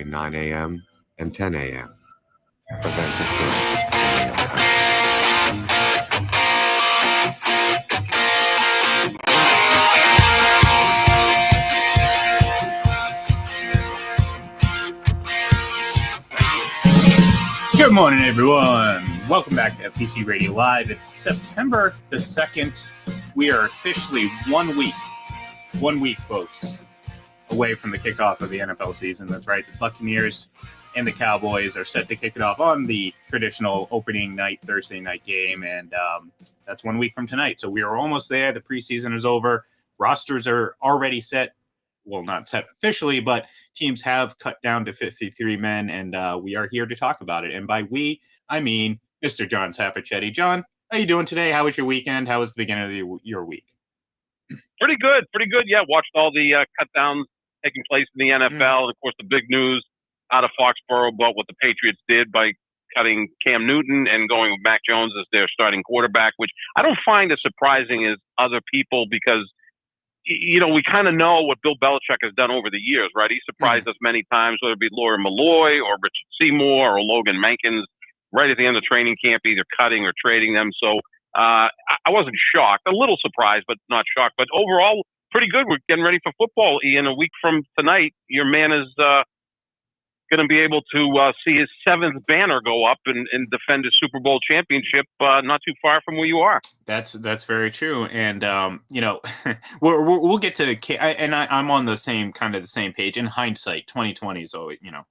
9 a.m. and 10 a.m. Events occur in real time. Good morning, everyone. Welcome back to FPC Radio Live. It's September the 2nd. We are officially 1 week, folks, away from the kickoff of the NFL season. That's right. The Buccaneers and the Cowboys are set to kick it off on the traditional opening night, Thursday night game. And that's 1 week from tonight. So we are almost there. The preseason is over. Rosters are already set. Well, not set officially, but teams have cut down to 53 men, and we are here to talk about it. And by we, I mean Mr. John Sapichetti. John, how you doing today? How was your weekend? How was the beginning of your week? Pretty good. Yeah, watched all the cut downs taking place in the NFL. And, of course, the big news out of Foxborough about what the Patriots did by cutting Cam Newton and going with Mac Jones as their starting quarterback, which I don't find as surprising as other people because you know, we kind of know what Bill Belichick has done over the years, right? He surprised us many times, whether it be Laura Malloy or Richard Seymour or Logan Mankins, right at the end of training camp, either cutting or trading them. So I wasn't shocked, a little surprised, but not shocked. But overall, pretty good. We're getting ready for football. Ian, a week from tonight, your man is going to be able to see his 7th banner go up and defend his Super Bowl championship not too far from where you are. That's very true. And, you know, we'll get to I'm on the same page. In hindsight, 2020 is always, you know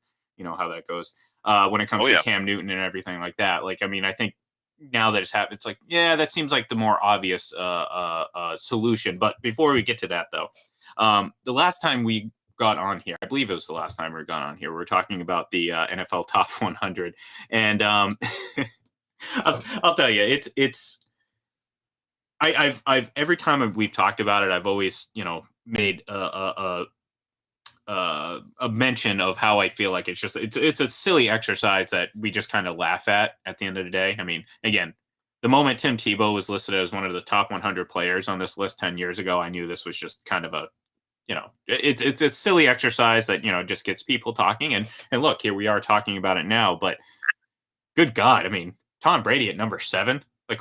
how that goes when it comes to Cam Newton and everything like that. Like, I mean, I think now that it's happened, it's like, yeah, that seems like the more obvious solution. But before we get to that, though, the last time we got on here, I believe it was the last time we got on here, we were talking about the NFL Top 100, and I'll tell you, I've every time we've talked about it, I've always, you know, made a mention of how I feel like it's a silly exercise that we just kind of laugh at the end of the day. I mean, again, the moment Tim Tebow was listed as one of the top 100 players on this list 10 years ago, I knew this was just kind of a, you know, it's a silly exercise that, you know, just gets people talking. And look, here we are talking about it now. But good God, I mean, Tom Brady at number 7. Like,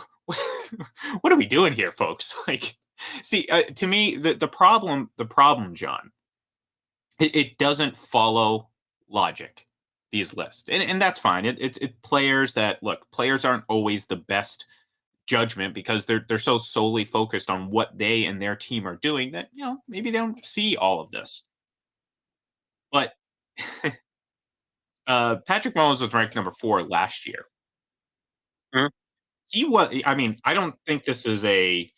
what are we doing here, folks? Like, see, to me, the problem, John, it doesn't follow logic. These lists, and that's fine. It's players aren't always the best judgment because they're so solely focused on what they and their team are doing that, you know, maybe they don't see all of this. But Patrick Mahomes was ranked number 4 last year. Mm-hmm. He was, I mean, I don't think this is a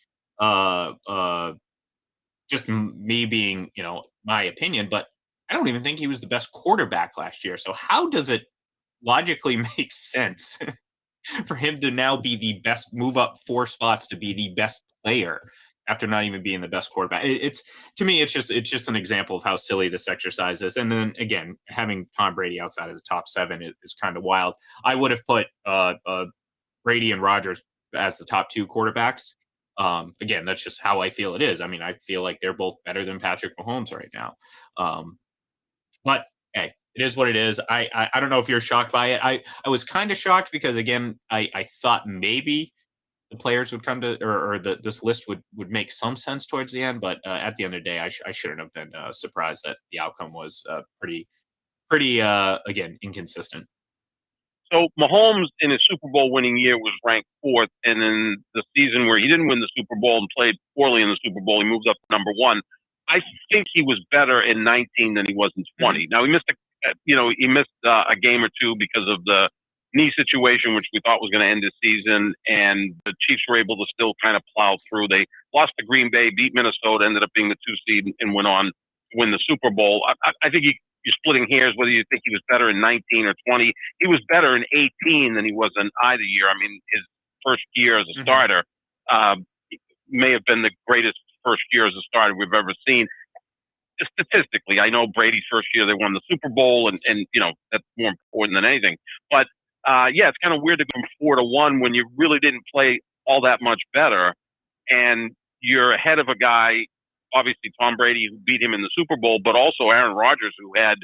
just me being, you know, my opinion, but I don't even think he was the best quarterback last year. So how does it logically make sense for him to now be the best, move up 4 spots to be the best player after not even being the best quarterback? It's to me, it's just an example of how silly this exercise is. And then again, having Tom Brady outside of the top 7 is kind of wild. I would have put Brady and Rodgers as the top 2 quarterbacks. Again, that's just how I feel it is. I mean, I feel like they're both better than Patrick Mahomes right now. But hey, it is what it is. I don't know if you're shocked by it. I was kind of shocked because, again, I thought maybe the players would come to, or this list would make some sense towards the end. But at the end of the day, I shouldn't have been surprised that the outcome was pretty again, inconsistent. So Mahomes in his Super Bowl winning year was ranked 4th, and in the season where he didn't win the Super Bowl and played poorly in the Super Bowl, he moved up to number 1. I think he was better in 19 than he was in 20. Now he missed a game or two because of the knee situation, which we thought was going to end the season, and the Chiefs were able to still kind of plow through. They lost to Green Bay, beat Minnesota, ended up being the 2 seed, and went on to win the Super Bowl. I think you're splitting hairs whether you think he was better in 19 or 20. He was better in 18 than he was in either year. I mean, his first year as a starter may have been the greatest first year as a starter we've ever seen. Statistically, I know Brady's first year they won the Super Bowl, and you know that's more important than anything. But yeah, it's kind of weird to go from 4-1 when you really didn't play all that much better, and you're ahead of a guy, obviously Tom Brady, who beat him in the Super Bowl, but also Aaron Rodgers, who had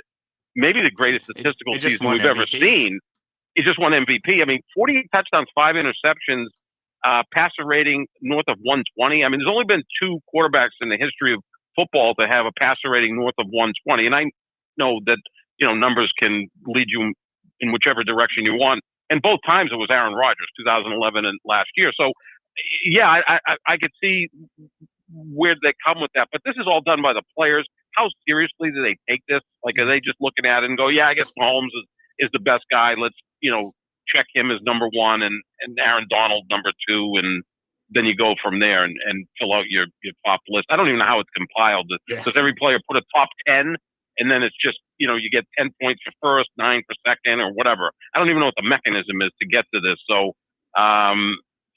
maybe the greatest It statistical just season won we've ever MVP. seen. He just won MVP. I mean, 48 touchdowns, 5 interceptions, passer rating north of 120. I mean, there's only been 2 quarterbacks in the history of football to have a passer rating north of 120. And I know that, numbers can lead you in whichever direction you want. And both times it was Aaron Rodgers, 2011 and last year. So, yeah, I could see where they come with that. But this is all done by the players. How seriously do they take this? Like, are they just looking at it and go, yeah, I guess Mahomes is the best guy. Let's, check him as number 1 and Aaron Donald number 2. And then you go from there and fill out your top list. I don't even know how it's compiled. Does every player put a top 10? And then it's just, you get 10 points for first, 9 for second, or whatever. I don't even know what the mechanism is to get to this. So,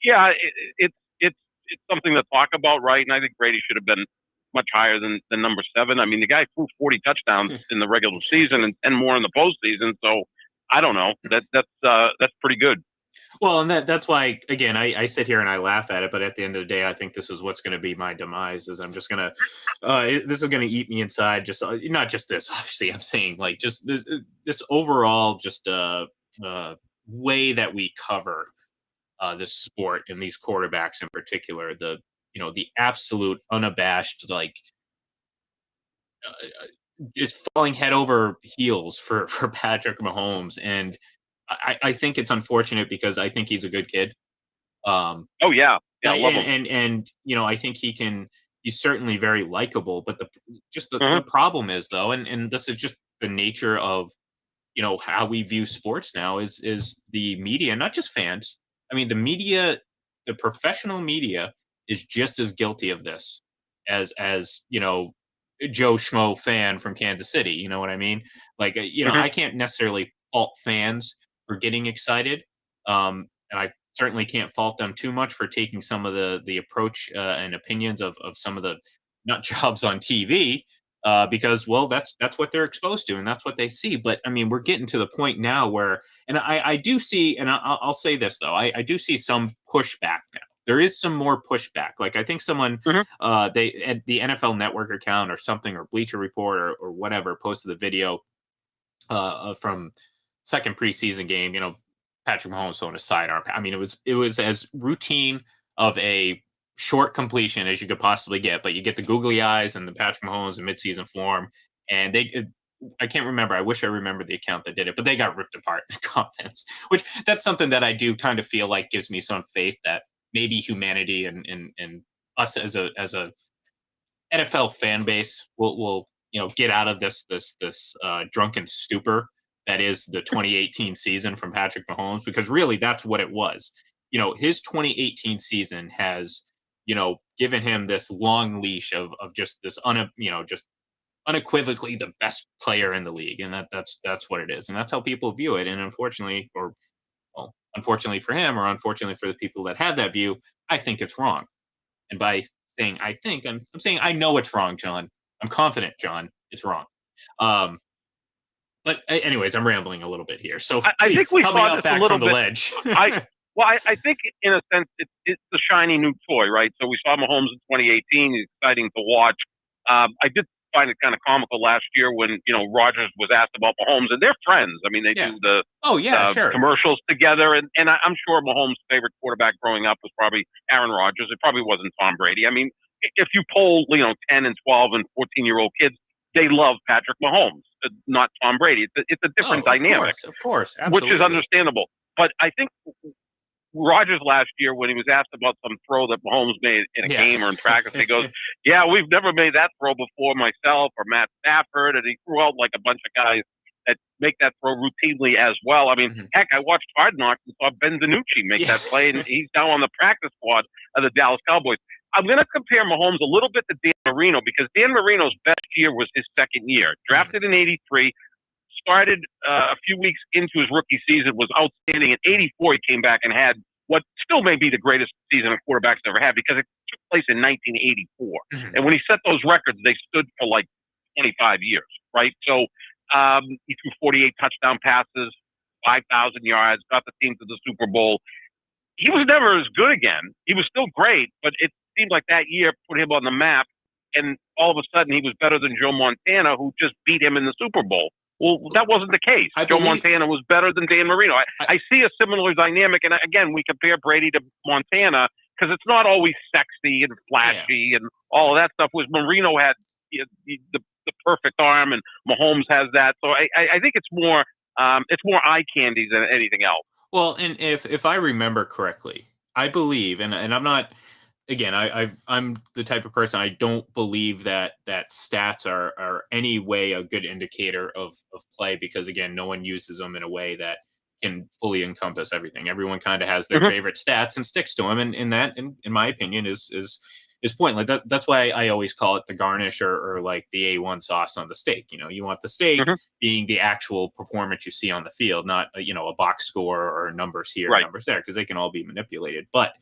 yeah, it's something to talk about, right? And I think Brady should have been much higher than number 7. I mean, the guy threw 40 touchdowns in the regular season and 10 more in the postseason. So I don't know. That's pretty good. Well, and that's why, again, I sit here and I laugh at it, but at the end of the day, I think this is what's going to be my demise. Is I'm just going to, this is going to eat me inside. Just not just this, obviously. I'm saying like just this overall just way that we cover this sport and these quarterbacks in particular. The absolute unabashed like. Just falling head over heels for Patrick Mahomes, and I think it's unfortunate because I think he's a good kid. Oh yeah, I love him. And I think he's certainly very likable. But the problem is though, and this is just the nature of how we view sports now is the media, not just fans. I mean, the media, the professional media, is just as guilty of this as Joe Schmo fan from Kansas City. You know what I mean? Like, I can't necessarily fault fans for getting excited. And I certainly can't fault them too much for taking some of the approach and opinions of some of the nut jobs on TV because, well, that's what they're exposed to and that's what they see. But I mean, we're getting to the point now where, and I do see, and I'll say this though, I do see some pushback now. There is some more pushback. Like I think someone, they at the NFL Network account or something, or Bleacher Report or whatever, posted the video from second preseason game. Patrick Mahomes throwing a sidearm. I mean, it was as routine of a short completion as you could possibly get. But you get the googly eyes and the Patrick Mahomes in midseason form, and I can't remember. I wish I remembered the account that did it, but they got ripped apart in the comments. Which that's something that I do kind of feel like gives me some faith that maybe humanity and us as a NFL fan base will get out of this drunken stupor that is the 2018 season from Patrick Mahomes, because really that's what it was. His 2018 season has given him this long leash of just this just unequivocally the best player in the league, and that's what it is, and that's how people view it. And unfortunately, unfortunately for him, or unfortunately for the people that have that view, I think it's wrong. And by saying I think, I'm saying I know it's wrong, John. I'm confident, John, it's wrong. But anyways, I'm rambling a little bit here. So I think we help me saw out this back a little from the bit. ledge. I think in a sense it's the shiny new toy, right? So we saw Mahomes in 2018. He's exciting to watch. I did find it kind of comical last year when Rodgers was asked about Mahomes, and they're friends. I mean, they do the commercials together, and I'm sure Mahomes' favorite quarterback growing up was probably Aaron Rodgers. It probably wasn't Tom Brady. I mean, if you poll 10 and 12 and 14-year-old kids, they love Patrick Mahomes, not Tom Brady. It's a different dynamic, of course, absolutely. which is understandable. But I think Rodgers last year, when he was asked about some throw that Mahomes made in a game or in practice, he goes, "Yeah, we've never made that throw before, myself or Matt Stafford," and he threw out like a bunch of guys that make that throw routinely as well. I mean, heck, I watched Hard Knocks and saw Ben DiNucci make that play, and he's now on the practice squad of the Dallas Cowboys. I'm going to compare Mahomes a little bit to Dan Marino, because Dan Marino's best year was his second year. Drafted in '83, started a few weeks into his rookie season, was outstanding. In '84, he came back and had what still may be the greatest season a quarterback's ever had, because it took place in 1984. And when he set those records, they stood for like 25 years, right? So he threw 48 touchdown passes, 5,000 yards, got the team to the Super Bowl. He was never as good again. He was still great, but it seemed like that year put him on the map, and all of a sudden he was better than Joe Montana, who just beat him in the Super Bowl. Well, that wasn't the case. Joe Montana was better than Dan Marino. I see a similar dynamic, and again, we compare Brady to Montana because it's not always sexy and flashy and all of that stuff. Was Marino had the perfect arm, and Mahomes has that. So I think it's more eye candy than anything else. Well, and if I remember correctly, I believe, and I'm not. Again, I'm the type of person, I don't believe that stats are any way a good indicator of play, because again, no one uses them in a way that can fully encompass everything. Everyone kind of has their favorite stats and sticks to them, and that, in my opinion, is pointless. That's why I always call it the garnish or like the A1 sauce on the steak. You want the steak being the actual performance you see on the field, not a box score or numbers here, numbers there, because they can all be manipulated. But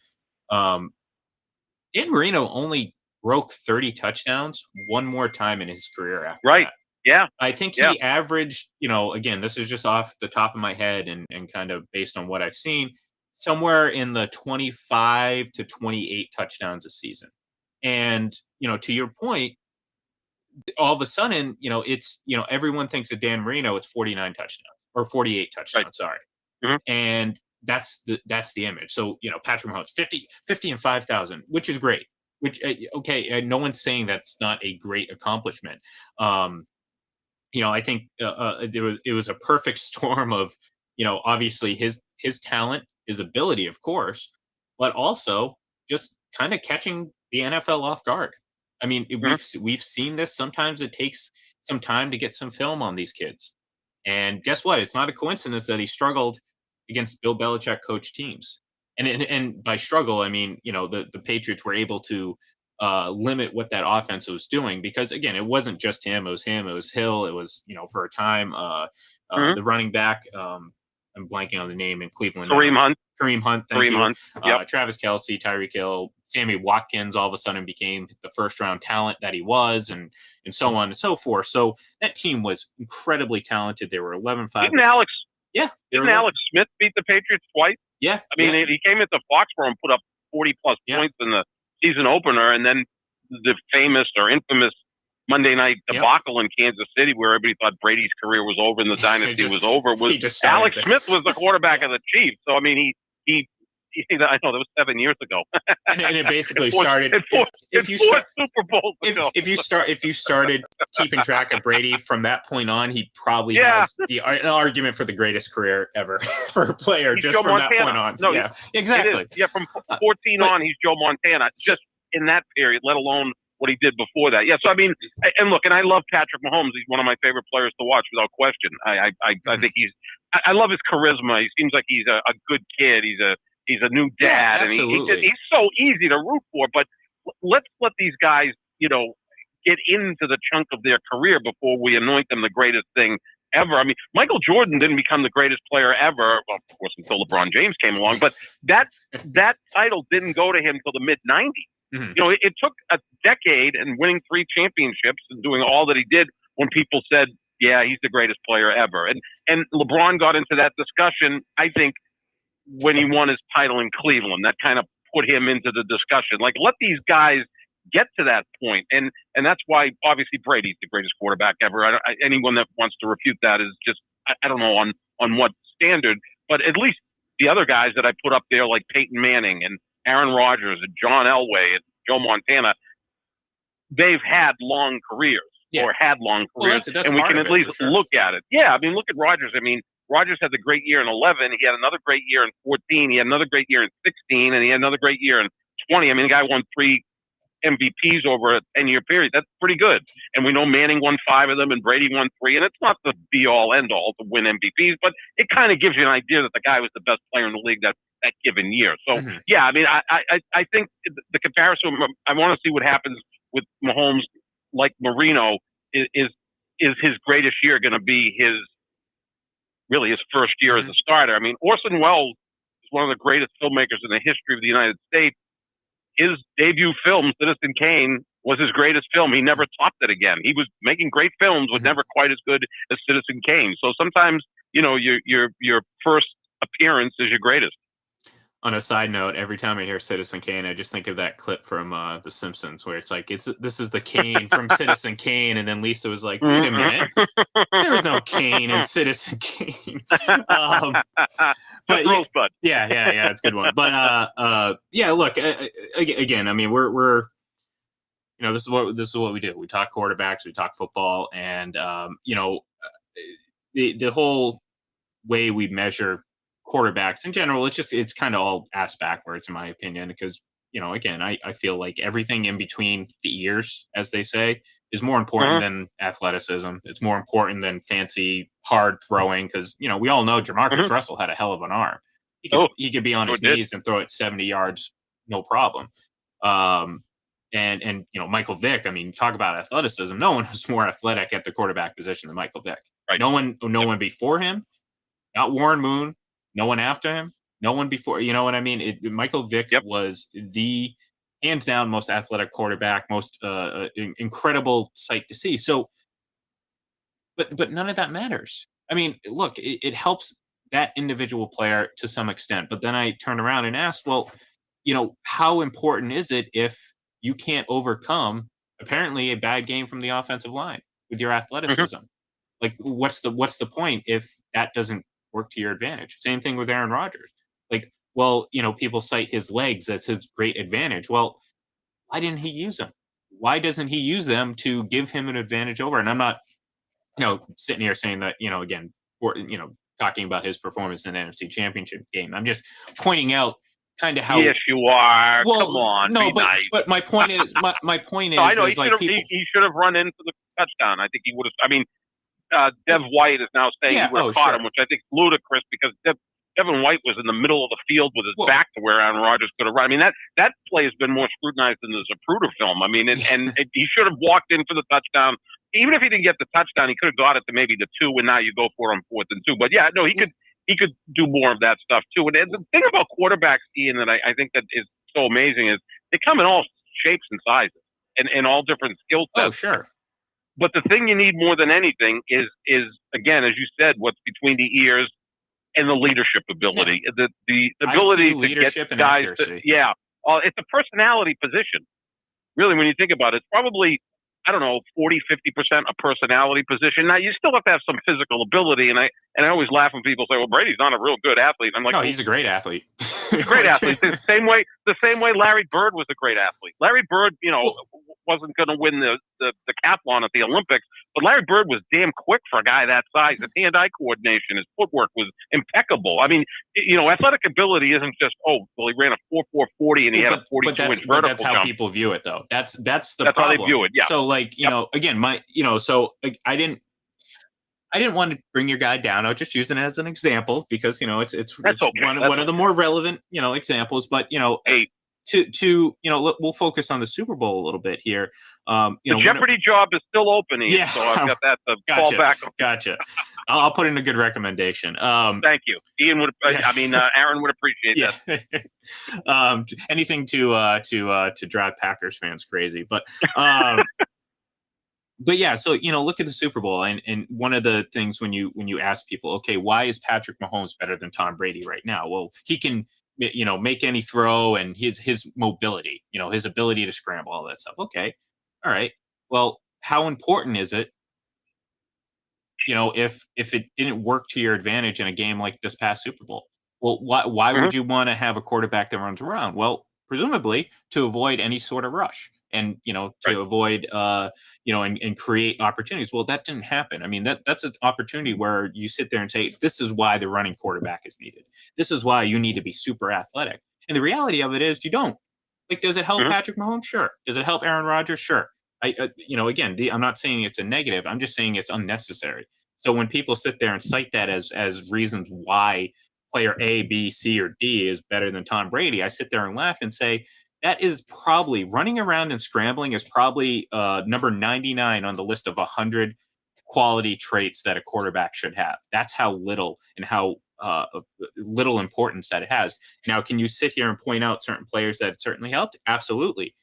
Dan Marino only broke 30 touchdowns one more time in his career after that. Yeah. I think he averaged, again, this is just off the top of my head and kind of based on what I've seen, somewhere in the 25 to 28 touchdowns a season. And, to your point, all of a sudden, it's, everyone thinks of Dan Marino, it's 49 touchdowns or 48 touchdowns, sorry. And that's the image. So, Patrick Mahomes, 50 and 5,000, which is great. Which, okay, no one's saying that's not a great accomplishment. I think it was a perfect storm of, obviously his talent, his ability, of course, but also just kind of catching the NFL off guard. I mean, we've seen this. Sometimes it takes some time to get some film on these kids. And guess what? It's not a coincidence that he struggled against Bill Belichick coach teams. And by struggle, I mean, the Patriots were able to limit what that offense was doing, because again, it wasn't just him, it was Hill, it was, for a time, the running back, I'm blanking on the name in Cleveland. Kareem Hunt. Thank you. Hunt. Yep. Travis Kelce, Tyreek Hill, Sammy Watkins all of a sudden became the first round talent that he was, and so on and so forth. So that team was incredibly talented. They were 11-5. Didn't Alex Alex Smith beat the Patriots twice? Yeah. I mean, he came into Foxborough and put up 40 plus points in the season opener, and then the famous or infamous Monday night debacle in Kansas City, where everybody thought Brady's career was over and the dynasty was over, was Alex Smith was the quarterback of the Chiefs. So, I mean, he I know that was 7 years ago. and it basically started. If you start Super Bowls ago. If you started keeping track of Brady from that point on, he probably has an argument for the greatest career ever for a player. He's just Joe from Montana. that point on. No, yeah, exactly. Yeah, from 14 on, he's Joe Montana. Just in that period, let alone what he did before that. Yeah, so I mean, and I love Patrick Mahomes. He's one of my favorite players to watch without question. I think I love his charisma. He seems like he's a good kid. He's a new dad, and he's so easy to root for. But let's let these guys, get into the chunk of their career before we anoint them the greatest thing ever. I mean, Michael Jordan didn't become the greatest player ever, well, of course, until LeBron James came along. But that title didn't go to him until the mid '90s. It took a decade and winning 3 championships and doing all that he did when people said, yeah, he's the greatest player ever. And LeBron got into that discussion, I think, when he won his title in Cleveland. That kind of put him into the discussion. Like, let these guys get to that point. And that's why, obviously, Brady's the greatest quarterback ever. Anyone that wants to refute that is just, I don't know on what standard, but at least the other guys that I put up there, like Peyton Manning and Aaron Rodgers and John Elway and Joe Montana, they've had long careers or had long careers, that's and we can at least look at it. Yeah, I mean, look at Rodgers. I mean, Rodgers had the great year in 11. He had another great year in 14. He had another great year in 16, and he had another great year in 20. I mean, the guy won 3 MVPs over a 10-year period. That's pretty good. And we know Manning won 5 of them, and Brady won 3. And it's not the be-all, end-all to win MVPs, but it kind of gives you an idea that the guy was the best player in the league that given year. So, yeah, I mean, I think the comparison, I want to see what happens with Mahomes, like Marino, is his greatest year going to be his first year as a starter. I mean, Orson Welles is one of the greatest filmmakers in the history of the United States. His debut film, Citizen Kane, was his greatest film. He never topped it again. He was making great films, but never quite as good as Citizen Kane. So sometimes, your first appearance is your greatest. On a side note, every time I hear Citizen Kane, I just think of that clip from The Simpsons where it's like, this is the Kane from Citizen Kane, and then Lisa was like, "Wait a minute, there's no Kane in Citizen Kane." But Rosebud. yeah, it's a good one. But yeah, look, again, I mean, we're this is what we do. We talk quarterbacks, we talk football, and the whole way we measure quarterbacks in general, it's kind of all ass backwards in my opinion, because again, I feel like everything in between the ears, as they say, is more important than athleticism. It's more important than fancy hard throwing, because we all know Jamarcus Russell had a hell of an arm. He could be on his knees and throw it 70 yards, no problem. And Michael Vick, I mean, talk about athleticism. No one was more athletic at the quarterback position than Michael Vick. Right. No one before him, not Warren Moon, no one after him, no one before. You know what I mean? Michael Vick was the hands down most athletic quarterback, most incredible sight to see. So, but none of that matters. I mean, look, it helps that individual player to some extent. But then I turn around and ask, well, how important is it if you can't overcome apparently a bad game from the offensive line with your athleticism? Like, what's the point if that doesn't work to your advantage? Same thing with Aaron Rodgers. Like, well, people cite his legs as his great advantage. Well, why didn't he use them? Why doesn't he use them to give him an advantage over? And I'm not, sitting here saying that, again, talking about his performance in the NFC Championship game. I'm just pointing out kind of how. Yes, you are. Well, come on, no, be nice. but my point is, my point is, I know is like he should have run in for the touchdown. I think he would have. I mean, Dev White is now saying he would have caught him, which I think is ludicrous, because Devin White was in the middle of the field with his back to where Aaron Rodgers could have run. I mean, that play has been more scrutinized than the Zapruder film. I mean, and he should have walked in for the touchdown. Even if he didn't get the touchdown, he could have got it to maybe the 2, and now you go for him 4th and 2. But yeah, no, he could do more of that stuff too. And the thing about quarterbacks, Ian, that I think that is so amazing is they come in all shapes and sizes and all different skill sets. Oh, sure. But the thing you need more than anything is again, as you said, what's between the ears and the leadership ability, the ability IQ, to leadership, get and guys. accuracy. It's a personality position. Really, when you think about it, it's probably, I don't know, 40, 50% a personality position. Now, you still have to have some physical ability, and I always laugh when people say, "Well, Brady's not a real good athlete." I'm like, no, he's a great athlete. Great athlete. The same way Larry Bird was a great athlete. Larry Bird, wasn't going to win the decathlon at the Olympics, but Larry Bird was damn quick for a guy that size. His hand-eye coordination, his footwork was impeccable. I mean, athletic ability isn't just, he ran a 4.40 and he had a 42-inch vertical but that's how jump. people view it, though. That's the problem. How they view it. Yeah. So, like, again, so I didn't want to bring your guy down. I was just using it as an example because it's okay. one of the more relevant examples. But we'll focus on the Super Bowl a little bit here. The Jeopardy job is still open, Ian, so I've got that to fall back on. Gotcha. I'll put in a good recommendation. Thank you. Ian would. Aaron would appreciate that. Anything to drive Packers fans crazy, but. But yeah, so look at the Super Bowl, and one of the things when you ask people, okay, why is Patrick Mahomes better than Tom Brady right now? Well, he can make any throw, and his mobility, his ability to scramble, all that stuff. Okay, all right. Well, how important is it? If it didn't work to your advantage in a game like this past Super Bowl, well, why would you want to have a quarterback that runs around? Well, presumably to avoid any sort of rush. And to avoid and create opportunities. Well, that didn't happen. I mean, that's an opportunity where you sit there and say, this is why the running quarterback is needed. This is why you need to be super athletic. And the reality of it is you don't. Like, does it help Patrick Mahomes? Sure. Does it help Aaron Rodgers? Sure. Again, I'm not saying it's a negative. I'm just saying it's unnecessary. So when people sit there and cite that as reasons why player A, B, C, or D is better than Tom Brady, I sit there and laugh and say, that is probably running around and scrambling is probably number 99 on the list of 100 quality traits that a quarterback should have. That's how little and how little importance that it has. Now, can you sit here and point out certain players that it certainly helped? Absolutely.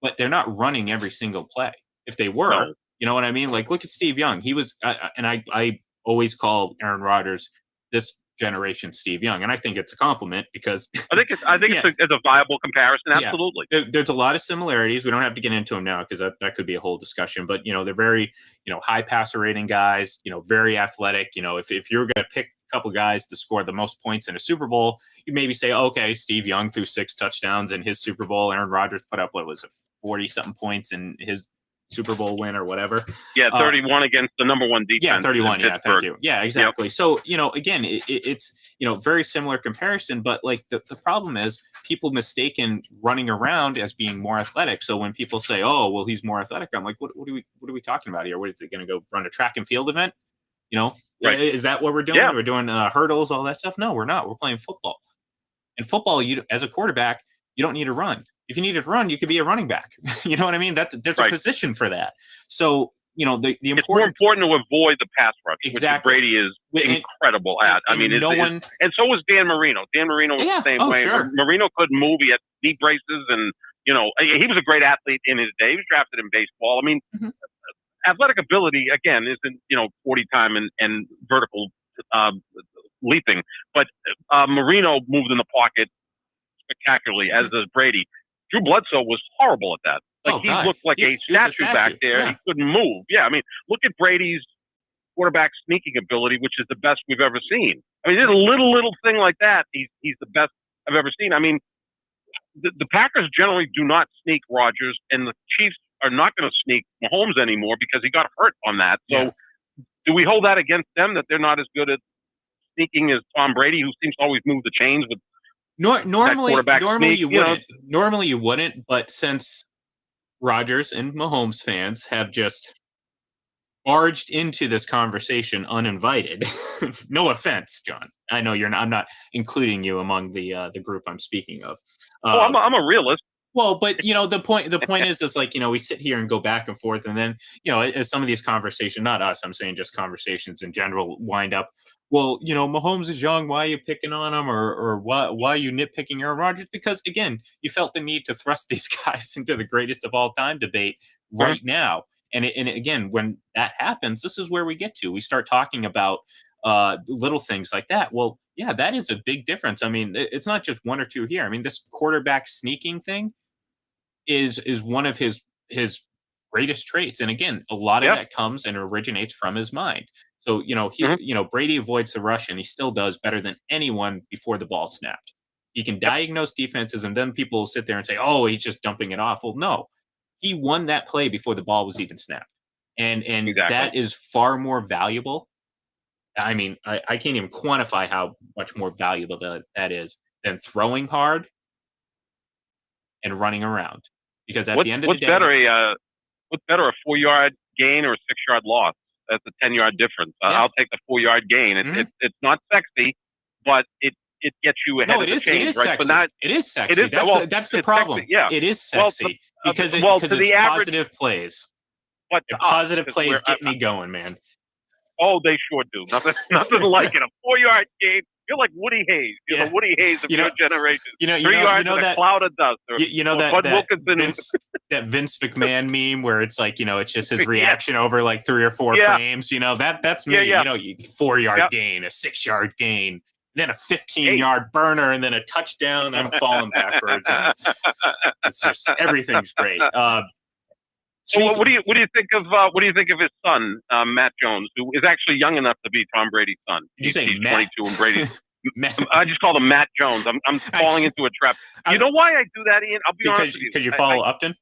But they're not running every single play. If they were, you know what I mean? Like, look at Steve Young. He was, and I always call Aaron Rodgers this generation Steve Young, and I think it's a compliment because I think it's a viable comparison. Absolutely. There's a lot of similarities. We don't have to get into them now because that could be a whole discussion. But they're very high passer rating guys. Very athletic. If you're going to pick a couple guys to score the most points in a Super Bowl, you maybe say, okay, Steve Young threw 6 touchdowns in his Super Bowl. Aaron Rodgers put up 40-something points in his Super Bowl win or whatever. Yeah, 31 against the number 1 defense. Yeah, 31. Yeah, thank you. Yeah, exactly. Yep. So, again, it's, very similar comparison, but like the problem is people mistaken running around as being more athletic. So when people say, oh, well, he's more athletic, I'm like, what are we talking about here? What is it going to go run a track and field event? Right. Is that what we're doing? Yeah. We're doing hurdles, all that stuff? No, we're not. We're playing football. And football, as a quarterback, you don't need to run. If you needed to run, you could be a running back. You know what I mean? There's a position for that. So, the important. It's more important to avoid the pass rush, exactly. which Brady is incredible at. I mean, and so was Dan Marino. Dan Marino was the same way. Sure. Marino couldn't move. He had knee braces, and he was a great athlete in his day. He was drafted in baseball. I mean, athletic ability again isn't 40 time and vertical leaping, but Marino moved in the pocket spectacularly, as does Brady. Drew Bledsoe was horrible at that. He looked like a statue back there. Yeah. He couldn't move. Yeah, I mean, look at Brady's quarterback sneaking ability, which is the best we've ever seen. I mean, there's a little thing like that. He's the best I've ever seen. I mean, the Packers generally do not sneak Rodgers, and the Chiefs are not going to sneak Mahomes anymore because he got hurt on that. So do we hold that against them, that they're not as good at sneaking as Tom Brady, who seems to always move the chains with normally sneak, you wouldn't. Normally you wouldn't, but since Rodgers and Mahomes fans have just barged into this conversation uninvited. No offense, John. I know you're not. I'm not including you among the group I'm speaking of. I'm a realist. Well, but the point is like, we sit here and go back and forth, and then as some of these conversations, not us, I'm saying just conversations in general, wind up. Well, Mahomes is young. Why are you picking on him, or why are you nitpicking Aaron Rodgers? Because again, you felt the need to thrust these guys into the greatest of all time debate right now. And again, when that happens, this is where we get to. We start talking about little things like that. Well, yeah, that is a big difference. I mean, it's not just one or two here. I mean, this quarterback sneaking thing is one of his greatest traits. And again, a lot of that comes and originates from his mind. So, Brady avoids the rush, and he still does better than anyone before the ball snapped. He can diagnose defenses, and then people sit there and say, oh, he's just dumping it off. Well, no, he won that play before the ball was even snapped. And exactly. That is far more valuable. I mean, I can't even quantify how much more valuable that is than throwing hard and running around. Because at the end of the day, what's better, a 4-yard gain or a 6-yard loss? That's a 10-yard difference. I'll take the 4-yard gain. It's not sexy, but it gets you ahead of the chains, right? But it is sexy. That's the problem. Sexy, yeah. It is sexy because it's positive plays. But positive plays get me going, man. Oh, they sure do. Nothing like it. A 4-yard gain. You're like Woody Hayes. You're the Woody Hayes of your generation. 3 yards and a cloud of dust. That Vince McMahon meme where it's like, it's just his reaction over like 3 or 4 frames. That's me. 4-yard gain, a 6-yard gain, then a 15-yard burner, and then a touchdown. I'm falling backwards. It's just everything's great. So what do you think of his son, Matt Jones, who is actually young enough to be Tom Brady's son? He's 22 and Brady. I just called him Matt Jones. I'm falling into a trap. You know why I do that, Ian? I'll be honest with you. Because you follow Upton?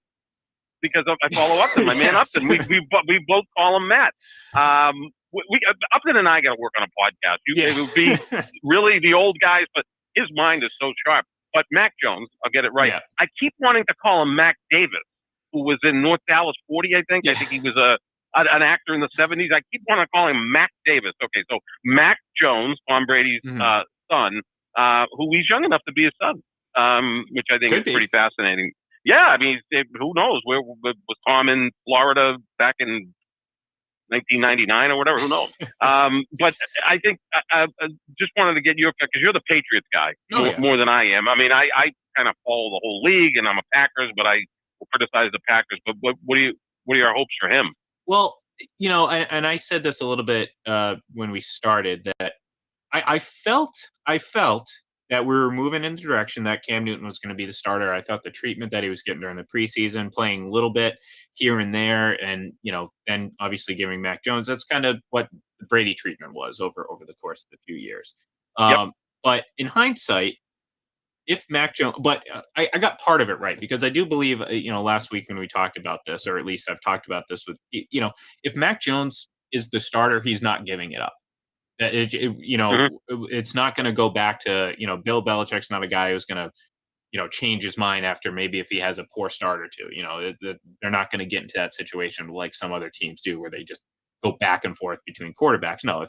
Because I follow Upton, my man Upton. We both call him Matt. Upton and I got to work on a podcast. It would be really the old guys, but his mind is so sharp. But Mac Jones, I'll get it right. Yeah. I keep wanting to call him Mac Davis, who was in North Dallas 40, I think. Yeah. I think he was an actor in the 70s. I keep wanting to call him Mac Davis. Okay, so Mac Jones, Tom Brady's son, who he's young enough to be his son, which I think is pretty fascinating. Yeah, I mean, who knows? Where was Tom in Florida back in 1999 or whatever? Who knows? But I think I just wanted to get your, because you're the Patriots guy more than I am. I mean, I kind of follow the whole league, and I'm a Packers, but I will criticize the Packers. But what are your hopes for him? Well, and I said this a little bit when we started, that I felt that we were moving in the direction that Cam Newton was going to be the starter. I thought the treatment that he was getting during the preseason, playing a little bit here and there, and then obviously giving Mac Jones. That's kind of what the Brady treatment was over the course of the few years. Yep. But in hindsight, if Mac Jones, but I got part of it right because I do believe, last week when we talked about this, or at least I've talked about this with, if Mac Jones is the starter, he's not giving it up. It's not going to go back to, Bill Belichick's not a guy who's going to, change his mind after maybe if he has a poor start or two. They're not going to get into that situation like some other teams do where they just go back and forth between quarterbacks. No,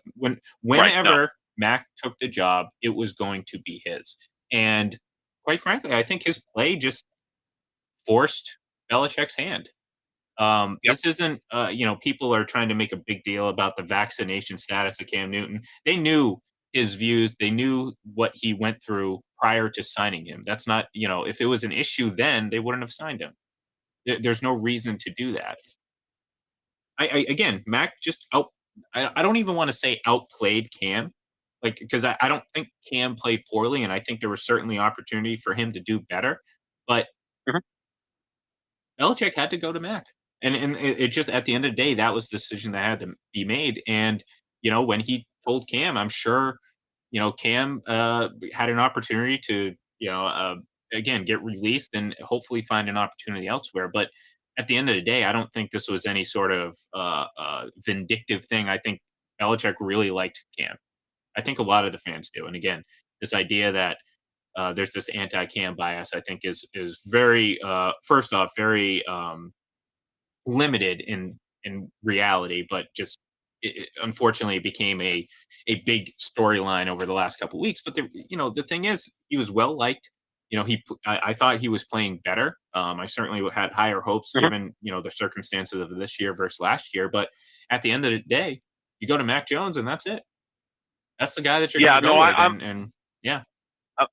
whenever Mac took the job, it was going to be his. And quite frankly, I think his play just forced Belichick's hand. This isn't, people are trying to make a big deal about the vaccination status of Cam Newton. They knew his views. They knew what he went through prior to signing him. That's not, if it was an issue then, they wouldn't have signed him. There's no reason to do that. Again, Mac just I don't even want to say outplayed Cam, because I don't think Cam played poorly, and I think there was certainly opportunity for him to do better. But Belichick had to go to Mac. And it just, at the end of the day, that was the decision that had to be made. And, when he told Cam, I'm sure, Cam had an opportunity to, again, get released and hopefully find an opportunity elsewhere. But at the end of the day, I don't think this was any sort of vindictive thing. I think Belichick really liked Cam. I think a lot of the fans do. And again, this idea that there's this anti-Cam bias, I think is very, first off, very limited in reality, but just unfortunately it became a big storyline over the last couple of weeks. But the thing is, he was well liked. I thought he was playing better. I certainly had higher hopes given the circumstances of this year versus last year. But at the end of the day, you go to Mac Jones and that's it. That's the guy that you're going to go with.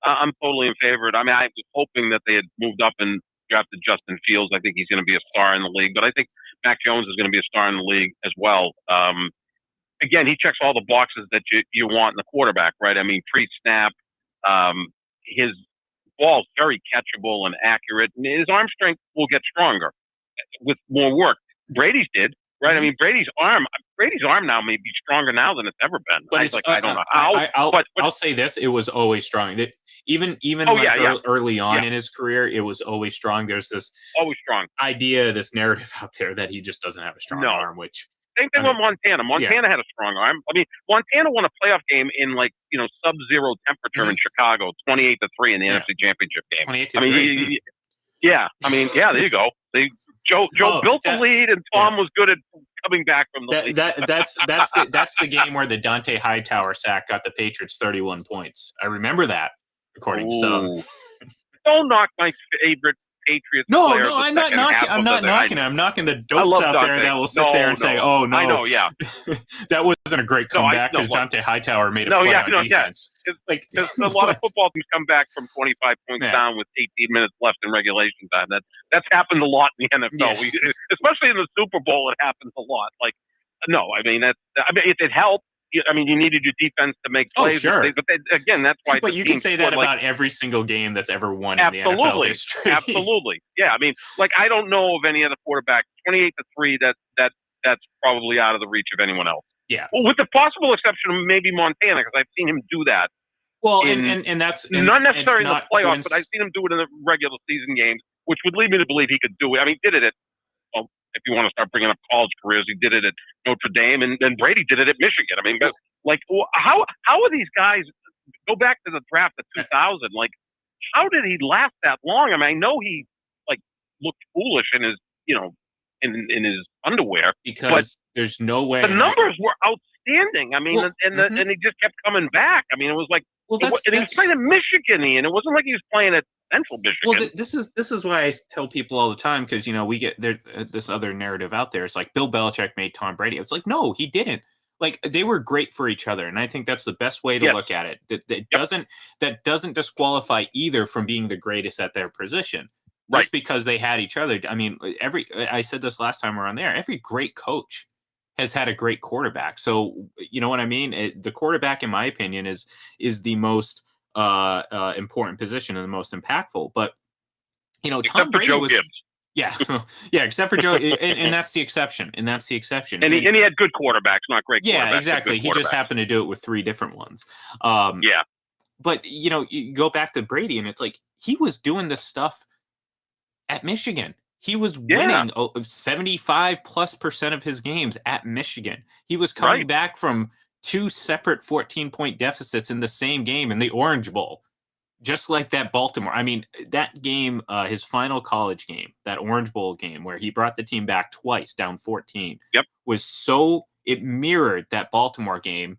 I'm totally in favor of it. I mean, I was hoping that they had moved up and drafted Justin Fields. I think he's going to be a star in the league, but I think Mac Jones is going to be a star in the league as well. Again, he checks all the boxes that you want in the quarterback, right? I mean, pre-snap, his ball's very catchable and accurate, and his arm strength will get stronger with more work. Brady's did, right? I mean, Brady's arm now may be stronger now than it's ever been. But I don't know how. But I'll say this: it was always strong. Even early on in his career, it was always strong. There's this always strong idea, this narrative out there that he just doesn't have a strong arm. Which same thing with Montana. Montana had a strong arm. I mean, Montana won a playoff game in sub-zero temperature in Chicago, 28-3 in the NFC Championship game. 28-3. There you go. Joe built the lead, and Tom was good at coming back from the lead. That's the game where the Dante Hightower sack got the Patriots 31 points. I remember that, according to some. Don't knock my favorite Patriots player. No, I'm not knocking. I'm not knocking. I'm knocking the dopes out there that will sit there and say, "Oh no, I know, yeah, that wasn't a great comeback because Dante Hightower made a play on defense." Because a lot of football teams come back from 25 points down with 18 minutes left in regulation time. That's happened a lot in the NFL, especially in the Super Bowl. It happens a lot. It helped. I mean, you needed your defense to make plays. Oh, sure. But again, that's why. But you can say that about every single game that's ever won in the NFL history. Absolutely. Yeah. I mean, I don't know of any other quarterback 28-3 that's probably out of the reach of anyone else. Yeah. Well, with the possible exception of maybe Montana, because I've seen him do that. Well, and that's not necessarily in the playoffs, but I've seen him do it in the regular season games, which would lead me to believe he could do it. I mean, he did it at. If you want to start bringing up college careers, he did it at Notre Dame, and then Brady did it at Michigan. I mean, but how are these guys? Go back to the draft of 2000. How did he last that long? I mean, I know he looked foolish in his in his underwear because there's no way the numbers were outstanding. I mean, and he just kept coming back. I mean, it was and he was playing at Michigan, and it wasn't like he was playing at Central Michigan. Well, this is why I tell people all the time, because we get this other narrative out there. It's like Bill Belichick made Tom Brady. It's like, no, he didn't. They were great for each other, and I think that's the best way to look at it. That doesn't disqualify either from being the greatest at their position. Just because they had each other. I mean, I said this last time we were on there. Every great coach has had a great quarterback. So you know what I mean? The quarterback, in my opinion, is the most important position and the most impactful. But Except Tom for Brady Joe was. Gibbs. Yeah, yeah, except for Joe, and that's the exception. And that's the exception. And he had good quarterbacks, not great quarterbacks. Yeah, but exactly. good He just quarterbacks. happened to do it with 3 different ones. Yeah, But you go back to Brady, and it's like he was doing this stuff at Michigan. He was Yeah. winning 75+% of his games at Michigan. He was coming Right. back from 2 separate 14-point deficits in the same game in the Orange Bowl. Just like that Baltimore. I mean, that game, his final college game, that Orange Bowl game where he brought the team back twice, down 14, Yep. was so it mirrored that Baltimore game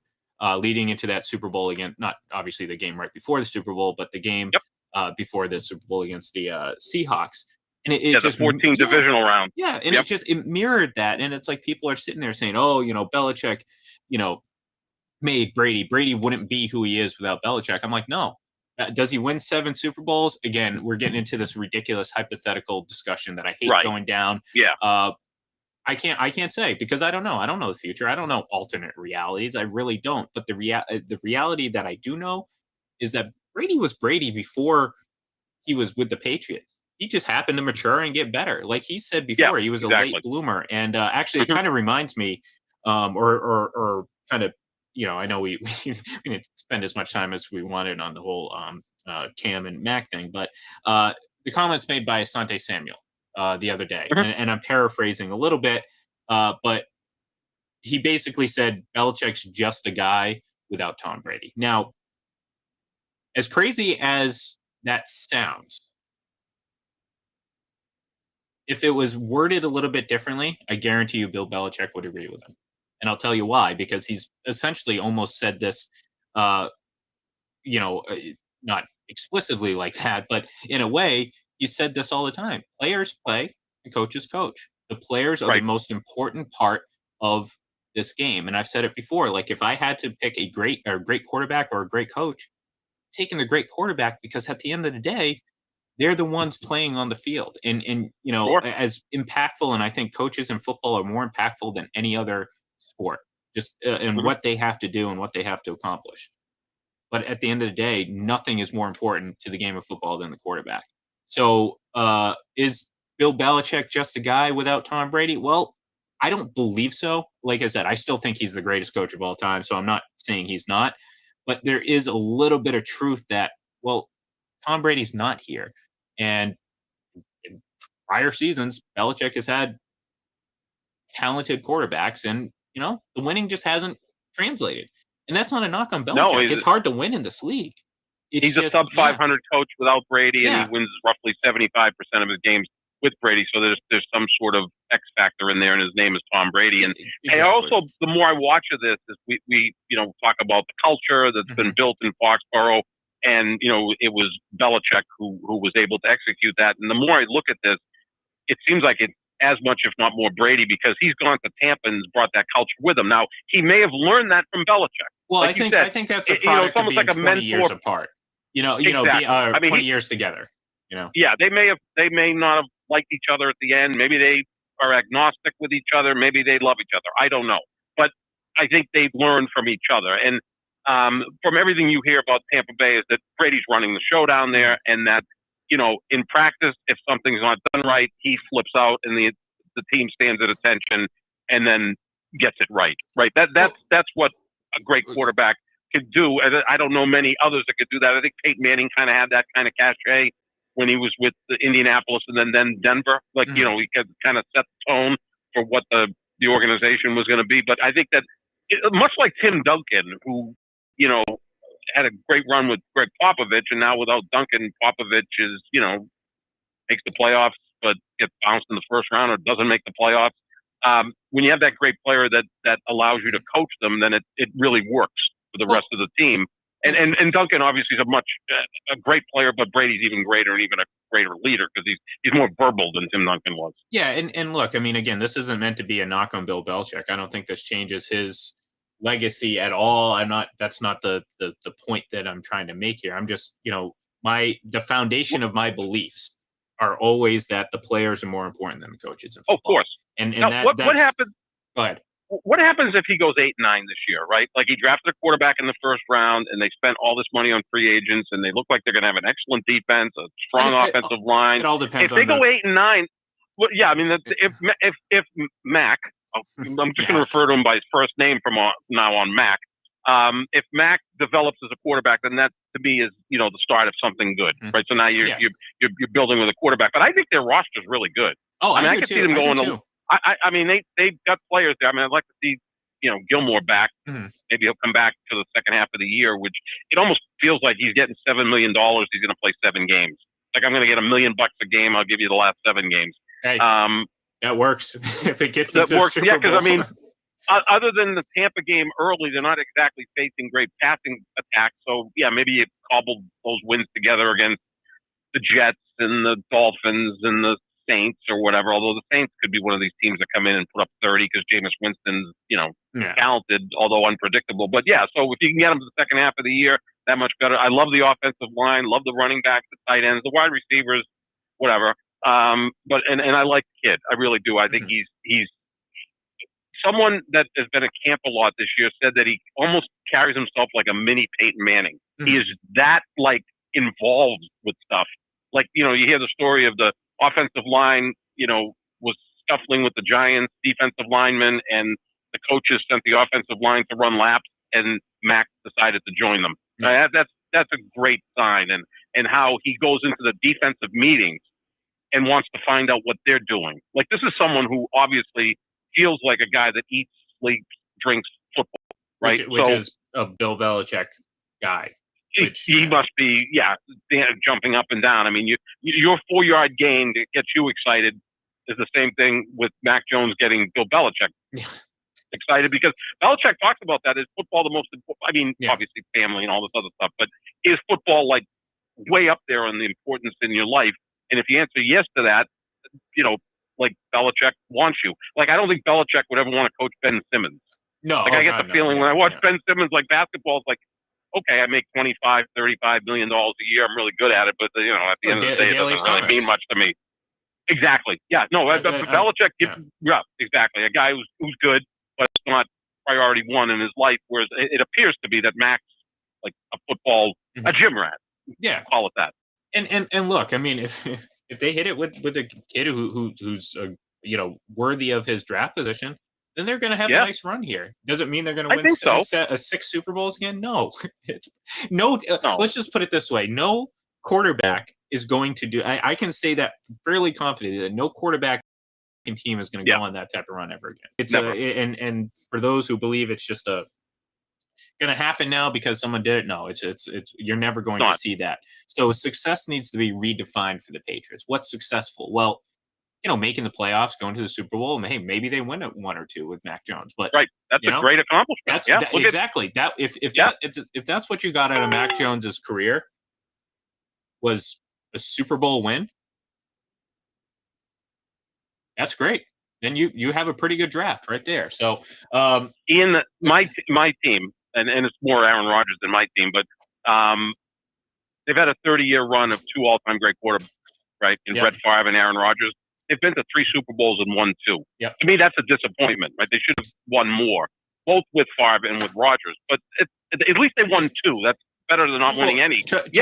leading into that Super Bowl again. Not obviously the game right before the Super Bowl, but the game Yep. before the Super Bowl against the Seahawks. And it Yeah, the just 14 divisional round. yeah, and Yep. it mirrored that. And it's like people are sitting there saying, "Oh, Belichick, you know, made Brady. Brady wouldn't be who he is without Belichick." I'm like, no. Does he win 7 Super Bowls? Again, we're getting into this ridiculous hypothetical discussion that I hate Right. going down. Yeah. I can't say because I don't know. I don't know the future. I don't know alternate realities. I really don't. But the reality that I do know is that Brady was Brady before he was with the Patriots. He just happened to mature and get better. Like he said Yeah, before, he was a exactly. late bloomer. And actually, it Mhm. kind of reminds me, or kind of, I know we didn't spend as much time as we wanted on the whole Cam and Mac thing, but the comments made by Asante Samuel the other day, Mhm. and I'm paraphrasing a little bit, but he basically said Belichick's just a guy without Tom Brady. Now, as crazy as that sounds, if it was worded a little bit differently, I guarantee you Bill Belichick would agree with him. And I'll tell you why, because he's essentially almost said this, uh, you know, uh, not explicitly like that, but in a way, he said this all the time. Players play, the coaches coach. The players are the Right. most important part of this game. And I've said it before, like if I had to pick a great quarterback or a great coach, taking the great quarterback because at the end of the day, they're the ones playing on the field. And Sure. as impactful, and I think coaches in football are more impactful than any other sport, just in Mhm. what they have to do and what they have to accomplish. But at the end of the day, nothing is more important to the game of football than the quarterback. So, is Bill Belichick just a guy without Tom Brady? Well, I don't believe so. Like I said, I still think he's the greatest coach of all time. So I'm not saying he's not, but there is a little bit of truth that, well, Tom Brady's not here. And in prior seasons, Belichick has had talented quarterbacks, and the winning just hasn't translated. And that's not a knock on No, Belichick. It's hard to win in this league. It's he's a just sub 500 coach without Brady, and he yeah. wins roughly 75% of his games with Brady. So there's some sort of X factor in there, and his name is Tom Brady. And Exactly. also, the more I watch of this, is we talk about the culture that's been built in Foxborough, and it was Belichick who was able to execute that. And the more I look at this, it seems like it's as much, if not more, Brady, because he's gone to Tampa and brought that culture with him. Now, he may have learned that from Belichick. Well, like I think that's a product it's almost of being like a 20 years mentor. apart. Exactly. I mean, 20 years together. Yeah, they may not have liked each other at the end. Maybe they are agnostic with each other. Maybe they love each other. I don't know. But I think they've learned from each other. And from everything you hear about Tampa Bay is that Brady's running the show down there, and that in practice, if something's not done right, he flips out, and the team stands at attention, and then gets it right. Right. That's what a great quarterback could do. I don't know many others that could do that. I think Peyton Manning kind of had that kind of cachet when he was with the Indianapolis and then Denver. Like, he could kind of set the tone for what the organization was going to be. But I think that much like Tim Duncan, who, had a great run with Greg Popovich, and now without Duncan, Popovich is, makes the playoffs, but gets bounced in the first round or doesn't make the playoffs. When you have that great player that allows you to coach them, then it really works for the rest of the team. And Duncan obviously is a great player, but Brady's even greater and even a greater leader because he's more verbal than Tim Duncan was. Yeah, and look, I mean, again, this isn't meant to be a knock on Bill Belichick. I don't think this changes his legacy at all. That's not the point that I'm trying to make here. I'm just, the foundation of my beliefs are always that the players are more important than the coaches in football. Of course. And now, what happened? Go ahead. what happens if he goes 8-9 this year, right? Like he drafted a quarterback in the first round, and they spent all this money on free agents, and they look like they're going to have an excellent defense, a strong offensive line. It all depends. If they go 8-9, well, yeah, I mean, if Mac, I'm just going to refer to him by his first name from now on, Mac. If Mac develops as a quarterback, then that to me is the start of something good, right? So now you're building with a quarterback, but I think their roster is really good. Oh, I mean, I could see them going. I mean, they've got players there. I mean, I'd like to see Gilmore back. Mm-hmm. Maybe he'll come back for the second half of the year, which it almost feels like he's getting $7 million. He's going to play 7 games. Like I'm going to get $1 million a game. I'll give you the last 7 games. Hey, that works if it gets that into works. Super Yeah, because Bowl. I mean, other than the Tampa game early, they're not exactly facing great passing attacks. So yeah, maybe you cobbled those wins together against the Jets and the Dolphins and the Saints or whatever. Although the Saints could be one of these teams that come in and put up 30 because Jameis Winston's talented, although unpredictable. But yeah, so if you can get them to the second half of the year, that much better. I love the offensive line, love the running backs, the tight ends, the wide receivers, whatever. But I like the kid. I really do. I think he's someone that has been at camp a lot this year said that he almost carries himself like a mini Peyton Manning. Mm-hmm. He is that involved with stuff. Like, you hear the story of the offensive line, was scuffling with the Giants defensive linemen, and the coaches sent the offensive line to run laps, and Mac decided to join them. Mm-hmm. That's a great sign, and how he goes into the defensive meetings and wants to find out what they're doing. Like, this is someone who obviously feels like a guy that eats, sleeps, drinks football, right? Which is a Bill Belichick guy. He must be, jumping up and down. I mean, your 4-yard gain that gets you excited is the same thing with Mac Jones getting Bill Belichick excited, because Belichick talks about that. Is football the most important? I mean, obviously family and all this other stuff, but is football like way up there on the importance in your life? And if you answer yes to that, like Belichick wants you. Like, I don't think Belichick would ever want to coach Ben Simmons. No, I get the feeling when I watch Ben Simmons, like basketball, it's like, okay, I make $25, $35 million a year. I'm really good at it, but at the end of the day, it doesn't really mean much to me. Exactly. Yeah. No. Belichick. Yeah. Exactly. A guy who's good, but it's not priority one in his life. Whereas it appears to be that Mac's like a football, a gym rat. Yeah. Call it that. And look, I mean, if they hit it with a kid who's worthy of his draft position, then they're going to have a nice run here. Doesn't mean they're going to win 6 Super Bowls again. No, no. Let's just put it this way: no quarterback is going to do. I can say that fairly confidently that no quarterback team is going to go on that type of run ever again. It's and for those who believe it's just going to happen now because someone did it. No, it's you're never going to see that. So success needs to be redefined for the Patriots. What's successful? Well, making the playoffs, going to the Super Bowl, and hey, maybe they win 1 or 2 with Mac Jones. But that's a great accomplishment. Exactly. That if that's what you got out of Mac Jones's career was a Super Bowl win, that's great. Then you have a pretty good draft right there. So, Ian, my team, and it's more Aaron Rodgers than my team, but they've had a 30-year run of 2 all-time great quarterbacks, right? In Brett Favre and Aaron Rodgers. They've been to 3 Super Bowls and won 2. Yep. To me, that's a disappointment, right? They should have won more, both with Favre and with Rodgers. But at least they won 2. That's better than not winning any. Trust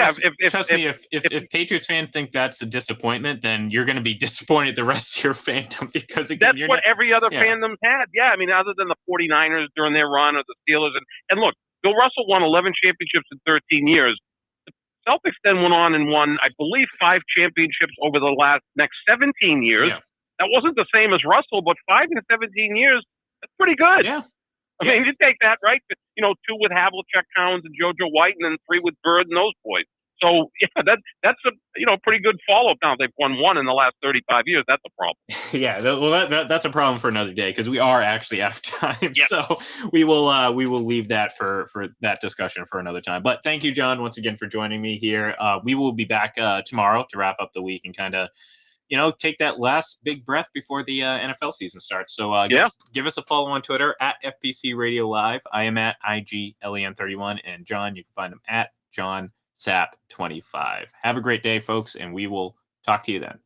me, if Patriots fans think that's a disappointment, then you're going to be disappointed the rest of your fandom, because again, that's what every other fandom's had. Yeah, I mean, other than the 49ers during their run, or the Steelers. And look, Bill Russell won 11 championships in 13 years. Celtics then went on and won, I believe, 5 championships over the next 17 years. Yeah. That wasn't the same as Russell, but 5 in 17 years, that's pretty good. Yeah. I mean, you take that, right? 2 with Havlicek, Towns, and JoJo White, and then 3 with Bird and those boys. So, that's a pretty good follow-up. Now, they've won 1 in the last 35 years. That's a problem. Yeah, well, that's a problem for another day, because we are actually out of time. Yep. So we will leave that for that discussion for another time. But thank you, John, once again for joining me here. We will be back tomorrow to wrap up the week and kind of take that last big breath before the NFL season starts. So give us a follow on Twitter at FPC Radio Live. I am at IGLEN31, and John, you can find him at John Sap 25. Have a great day, folks, and we will talk to you then.